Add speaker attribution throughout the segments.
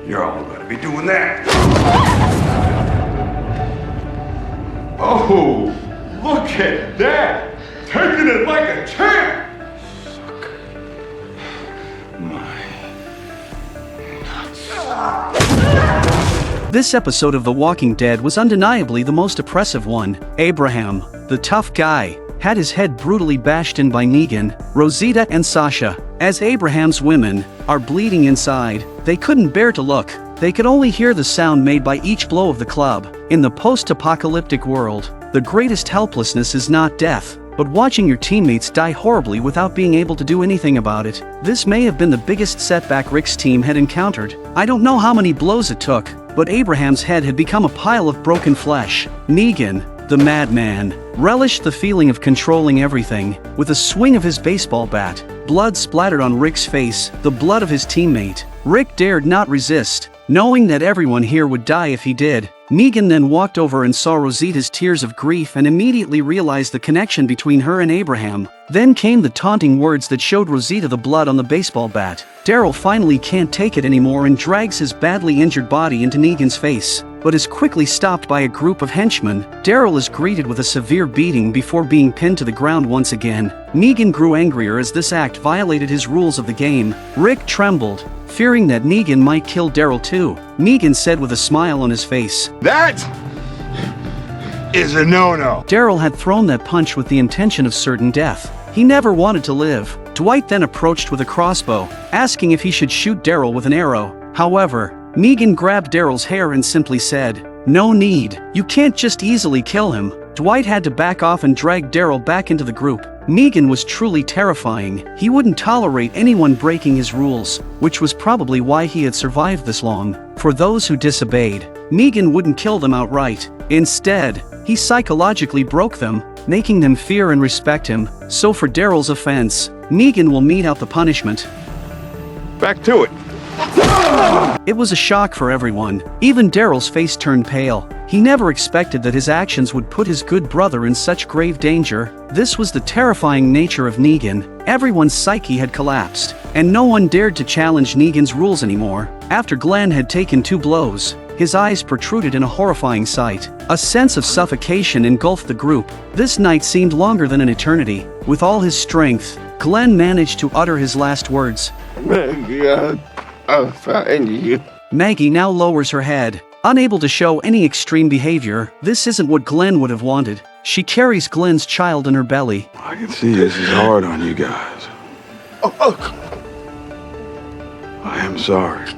Speaker 1: You're all gonna be doing that. Oh, look at that! Taking it like a champ! Suck my nuts.
Speaker 2: This episode of The Walking Dead was undeniably the most oppressive one. Abraham, the tough guy, had his head brutally bashed in by Negan, Rosita and Sasha. As Abraham's women are bleeding inside, they couldn't bear to look. They could only hear the sound made by each blow of the club. In the post-apocalyptic world, the greatest helplessness is not death, but watching your teammates die horribly without being able to do anything about it. This may have been the biggest setback Rick's team had encountered. I don't know how many blows it took, but Abraham's head had become a pile of broken flesh. Negan, the madman, relished the feeling of controlling everything. With a swing of his baseball bat, blood splattered on Rick's face, the blood of his teammate. Rick dared not resist, knowing that everyone here would die if he did. Negan then walked over and saw Rosita's tears of grief and immediately realized the connection between her and Abraham. Then came the taunting words that showed Rosita the blood on the baseball bat. Daryl finally can't take it anymore and drags his badly injured body into Negan's face, but is quickly stopped by a group of henchmen. Daryl is greeted with a severe beating before being pinned to the ground once again. Negan grew angrier as this act violated his rules of the game. Rick trembled, fearing that Negan might kill Daryl too. Negan said with a smile on his face,
Speaker 1: "That is a no-no."
Speaker 2: Daryl had thrown that punch with the intention of certain death. He never wanted to live. Dwight then approached with a crossbow, asking if he should shoot Daryl with an arrow. However, Negan grabbed Daryl's hair and simply said, "No need. You can't just easily kill him." Dwight had to back off and drag Daryl back into the group. Negan was truly terrifying. He wouldn't tolerate anyone breaking his rules, which was probably why he had survived this long. For those who disobeyed, Negan wouldn't kill them outright. Instead, he psychologically broke them, making them fear and respect him. So for Daryl's offense, Negan will mete out the punishment.
Speaker 1: Back to it.
Speaker 2: It was a shock for everyone. Even Daryl's face turned pale. He never expected that his actions would put his good brother in such grave danger. This was the terrifying nature of Negan. Everyone's psyche had collapsed, and no one dared to challenge Negan's rules anymore. After Glenn had taken 2 blows, his eyes protruded in a horrifying sight. A sense of suffocation engulfed the group. This night seemed longer than an eternity. With all his strength, Glenn managed to utter his last words.
Speaker 1: Maggie, I'll find you.
Speaker 2: Maggie now lowers her head, unable to show any extreme behavior. This isn't what Glenn would have wanted. She carries Glenn's child in her belly.
Speaker 1: I can see this is hard on you guys. I am sorry.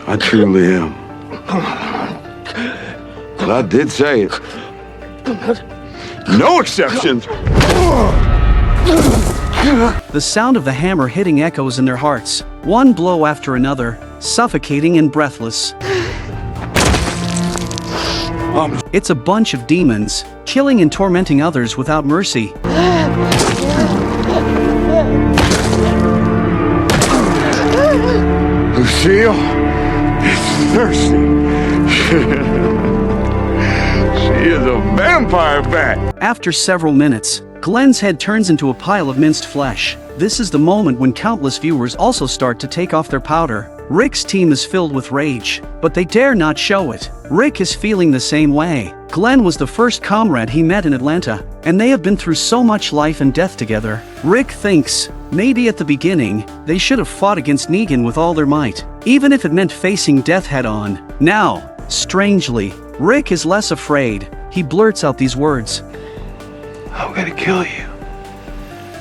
Speaker 1: I truly am. But I did say it. No exceptions!
Speaker 2: The sound of the hammer hitting echoes in their hearts, one blow after another, suffocating and breathless. It's a bunch of demons, killing and tormenting others without mercy.
Speaker 1: Lucille is thirsty. She is a vampire bat.
Speaker 2: After several minutes, Glenn's head turns into a pile of minced flesh. This is the moment when countless viewers also start to take off their powder. Rick's team is filled with rage, but they dare not show it. Rick is feeling the same way. Glenn was the first comrade he met in Atlanta, and they have been through so much life and death together. Rick thinks, maybe at the beginning, they should have fought against Negan with all their might, even if it meant facing death head-on. Now, strangely, Rick is less afraid. He blurts out these words.
Speaker 1: I'm gonna kill you.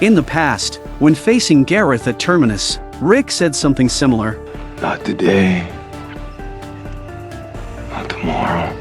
Speaker 2: In the past, when facing Gareth at Terminus, Rick said something similar.
Speaker 1: Not today. Not tomorrow.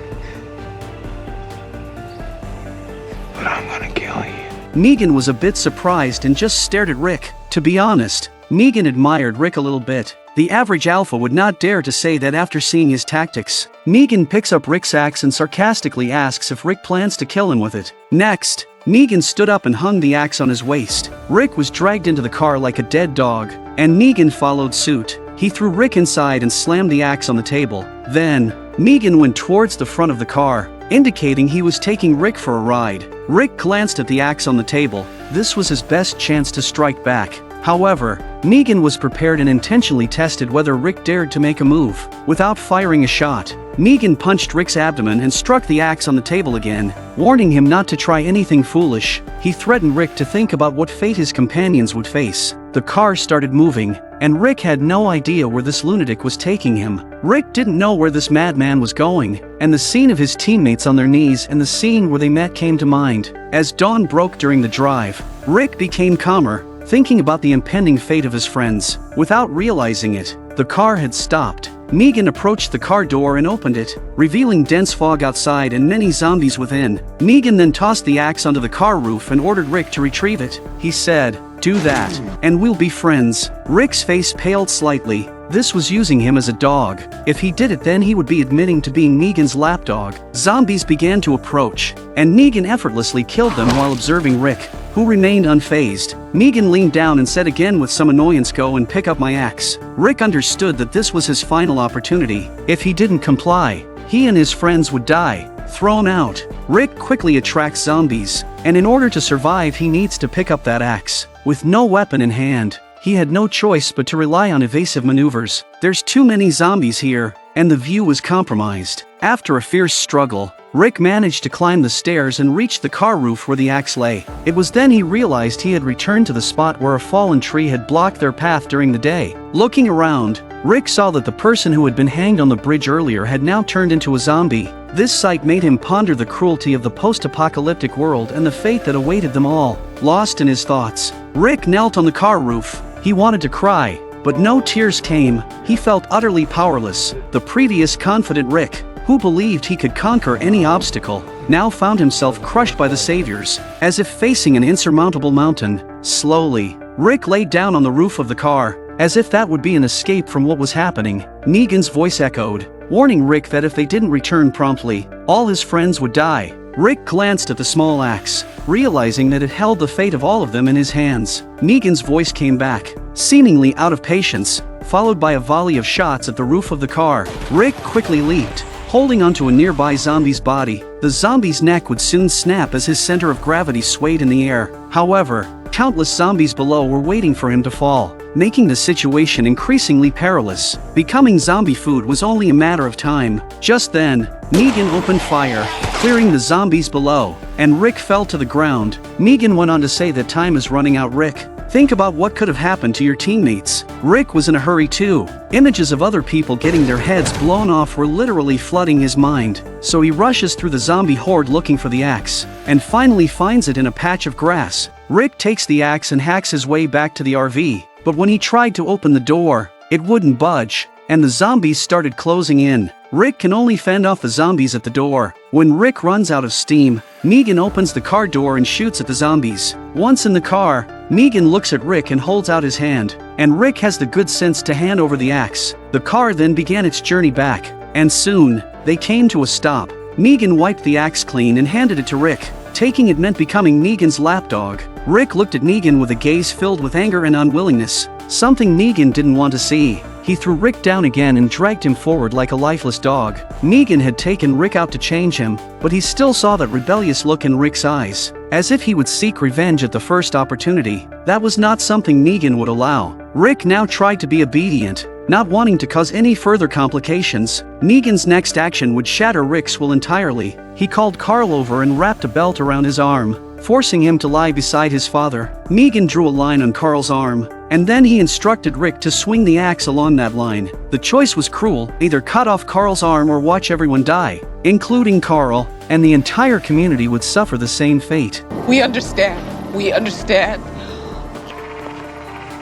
Speaker 1: But I'm gonna kill you.
Speaker 2: Negan was a bit surprised and just stared at Rick. To be honest, Negan admired Rick a little bit. The average alpha would not dare to say that after seeing his tactics. Negan picks up Rick's axe and sarcastically asks if Rick plans to kill him with it. Next, Negan stood up and hung the axe on his waist. Rick was dragged into the car like a dead dog, and Negan followed suit. He threw Rick inside and slammed the axe on the table. Then, Negan went towards the front of the car, indicating he was taking Rick for a ride. Rick glanced at the axe on the table. This was his best chance to strike back. However, Negan was prepared and intentionally tested whether Rick dared to make a move. Without firing a shot, Negan punched Rick's abdomen and struck the axe on the table again, warning him not to try anything foolish. He threatened Rick to think about what fate his companions would face. The car started moving, and Rick had no idea where this lunatic was taking him. Rick didn't know where this madman was going, and the scene of his teammates on their knees and the scene where they met came to mind. As dawn broke during the drive, Rick became calmer, thinking about the impending fate of his friends. Without realizing it, the car had stopped. Negan approached the car door and opened it, revealing dense fog outside and many zombies within. Negan then tossed the axe onto the car roof and ordered Rick to retrieve it. He said, "Do that, and we'll be friends." Rick's face paled slightly. This was using him as a dog. If he did it, then he would be admitting to being Negan's lapdog. Zombies began to approach, and Negan effortlessly killed them while observing Rick, who remained unfazed. Negan leaned down and said again with some annoyance, "Go and pick up my axe." Rick understood that this was his final opportunity. If he didn't comply, he and his friends would die, thrown out. Rick quickly attracts zombies, and in order to survive he needs to pick up that axe. With no weapon in hand, he had no choice but to rely on evasive maneuvers. There's too many zombies here, and the view was compromised. After a fierce struggle, Rick managed to climb the stairs and reach the car roof where the axe lay. It was then he realized he had returned to the spot where a fallen tree had blocked their path during the day. Looking around, Rick saw that the person who had been hanged on the bridge earlier had now turned into a zombie. This sight made him ponder the cruelty of the post-apocalyptic world and the fate that awaited them all. Lost in his thoughts, Rick knelt on the car roof. He wanted to cry, but no tears came. He felt utterly powerless. The previous confident Rick, who believed he could conquer any obstacle, now found himself crushed by the saviors, as if facing an insurmountable mountain. Slowly, Rick laid down on the roof of the car, as if that would be an escape from what was happening. Negan's voice echoed, warning Rick that if they didn't return promptly, all his friends would die. Rick glanced at the small axe, realizing that it held the fate of all of them in his hands. Negan's voice came back, seemingly out of patience, followed by a volley of shots at the roof of the car. Rick quickly leaped, holding onto a nearby zombie's body. The zombie's neck would soon snap as his center of gravity swayed in the air. However, countless zombies below were waiting for him to fall, making the situation increasingly perilous. Becoming zombie food was only a matter of time. Just then, Negan opened fire, clearing the zombies below, and Rick fell to the ground. Negan went on to say that time is running out. Rick, think about what could have happened to your teammates. Rick was in a hurry too. Images of other people getting their heads blown off were literally flooding his mind. So he rushes through the zombie horde looking for the axe, and finally finds it in a patch of grass. Rick takes the axe and hacks his way back to the RV, but when he tried to open the door, it wouldn't budge, and the zombies started closing in. Rick can only fend off the zombies at the door. When Rick runs out of steam, Negan opens the car door and shoots at the zombies. Once in the car, Negan looks at Rick and holds out his hand, and Rick has the good sense to hand over the axe. The car then began its journey back, and soon, they came to a stop. Negan wiped the axe clean and handed it to Rick. Taking it meant becoming Negan's lapdog. Rick looked at Negan with a gaze filled with anger and unwillingness, something Negan didn't want to see. He threw Rick down again and dragged him forward like a lifeless dog. Negan had taken Rick out to change him, but he still saw that rebellious look in Rick's eyes, as if he would seek revenge at the first opportunity. That was not something Negan would allow. Rick now tried to be obedient, not wanting to cause any further complications. Negan's next action would shatter Rick's will entirely. He called Carl over and wrapped a belt around his arm, forcing him to lie beside his father. Negan drew a line on Carl's arm, and then he instructed Rick to swing the axe along that line. The choice was cruel: either cut off Carl's arm or watch everyone die, including Carl, and the entire community would suffer the same fate.
Speaker 3: We understand. We understand.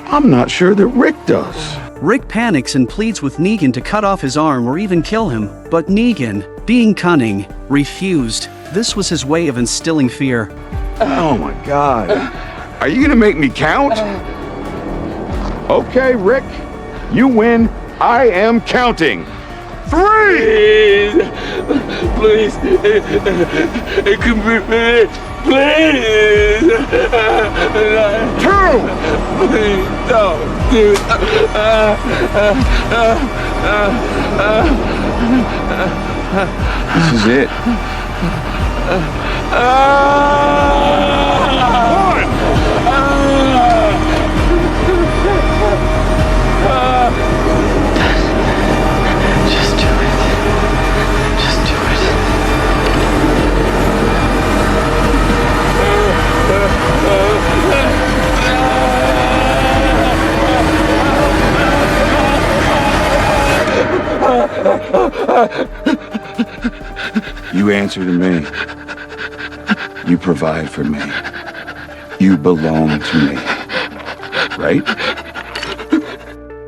Speaker 1: I'm not sure that Rick does.
Speaker 2: Rick panics and pleads with Negan to cut off his arm or even kill him, but Negan, being cunning, refused. This was his way of instilling fear.
Speaker 1: Oh my God. Are you gonna make me count? Okay, Rick. You win. I am counting. 3!
Speaker 3: Please. It can be me. Please.
Speaker 1: 2!
Speaker 3: Please. No. Dude.
Speaker 1: This is it. 1!
Speaker 4: You answer to me. You provide for me. You belong to me. Right?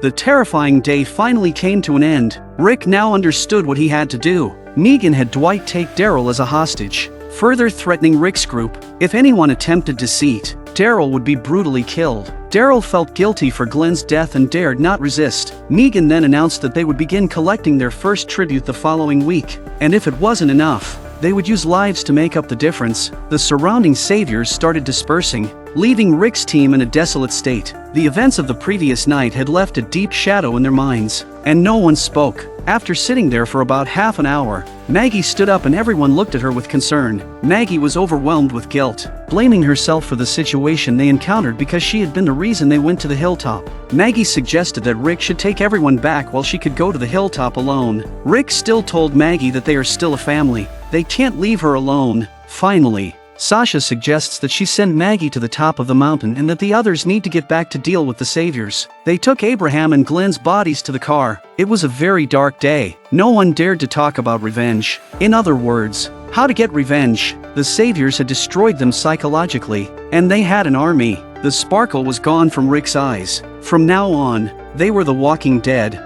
Speaker 2: The terrifying day finally came to an end. Rick now understood what he had to do. Negan had Dwight take Daryl as a hostage, further threatening Rick's group. If anyone attempted deceit, Daryl would be brutally killed. Daryl felt guilty for Glenn's death and dared not resist. Negan then announced that they would begin collecting their first tribute the following week, and if it wasn't enough, they would use lives to make up the difference. The surrounding saviors started dispersing, leaving Rick's team in a desolate state. The events of the previous night had left a deep shadow in their minds, and no one spoke. After sitting there for about half an hour, Maggie stood up and everyone looked at her with concern. Maggie was overwhelmed with guilt, blaming herself for the situation they encountered because she had been the reason they went to the hilltop. Maggie suggested that Rick should take everyone back while she could go to the hilltop alone. Rick still told Maggie that they are still a family. They can't leave her alone. Finally, Sasha suggests that she send Maggie to the top of the mountain and that the others need to get back to deal with the saviors. They took Abraham and Glenn's bodies to the car. It was a very dark day. No one dared to talk about revenge. In other words, how to get revenge. The saviors had destroyed them psychologically, and they had an army. The sparkle was gone from Rick's eyes. From now on, they were the walking dead.